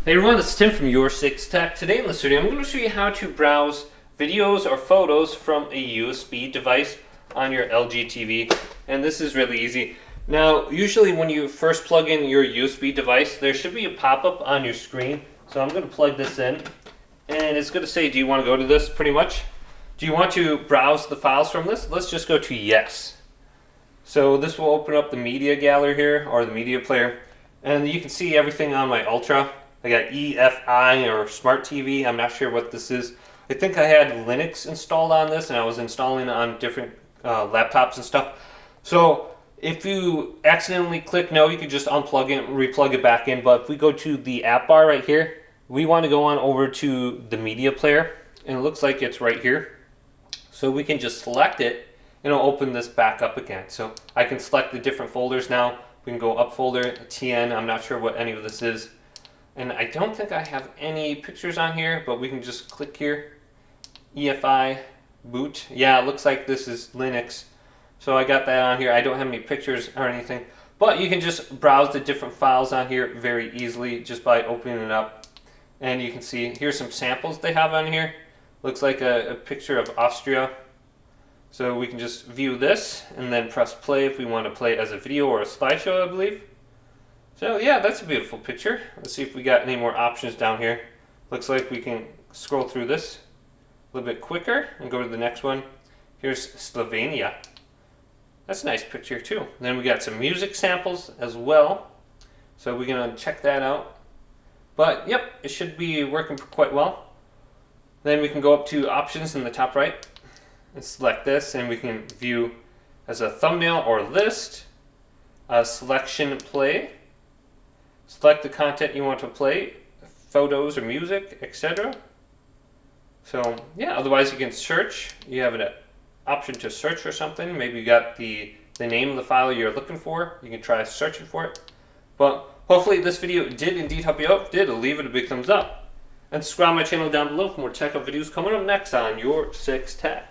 Hey everyone, this is Tim from Your 6 Tech. Today in this video, I'm going to show you how to browse videos or photos from a USB device on your LG TV. And this is really easy. Now, usually when you first plug in your USB device, there should be a pop-up on your screen. So I'm going to plug this in, and it's going to say, do you want to go to this, pretty much? Do you want to browse the files from this? Let's just go to yes. So this will open up the media gallery here, or the media player. And you can see everything on my Ultra. I got EFI or Smart TV. I'm not sure what this is. I think I had Linux installed on this, and I was installing it on different laptops and stuff. So if you accidentally click no, you can just unplug it and replug it back in. But if we go to the app bar right here, we want to go on over to the media player, and it looks like it's right here. So we can just select it, and it'll open this back up again. So I can select the different folders now. We can go up folder, TN. I'm not sure what any of this is. And I don't think I have any pictures on here, but we can just click here. EFI, boot. Yeah, it looks like this is Linux. So I got that on here. I don't have any pictures or anything. But you can just browse the different files on here very easily just by opening it up. And you can see, here's some samples they have on here. Looks like a picture of Austria. So we can just view this and then press play if we want to play it as a video or a slideshow, I believe. So yeah, that's a beautiful picture. Let's see if we got any more options down here. Looks like we can scroll through this a little bit quicker and go to the next one. Here's Slovenia. That's a nice picture too. And then we got some music samples as well. So we're gonna check that out. But yep, it should be working quite well. Then we can go up to options in the top right and select this, and we can view as a thumbnail or list, a selection play. Select the content you want to play, photos or music, etc. So yeah, otherwise you can search. You have an option to search for something. Maybe you got the name of the file you're looking for. You can try searching for it. But hopefully this video did indeed help you out. If it did, leave it a big thumbs up. And subscribe to my channel down below for more tech videos coming up next on Your 6 Tech.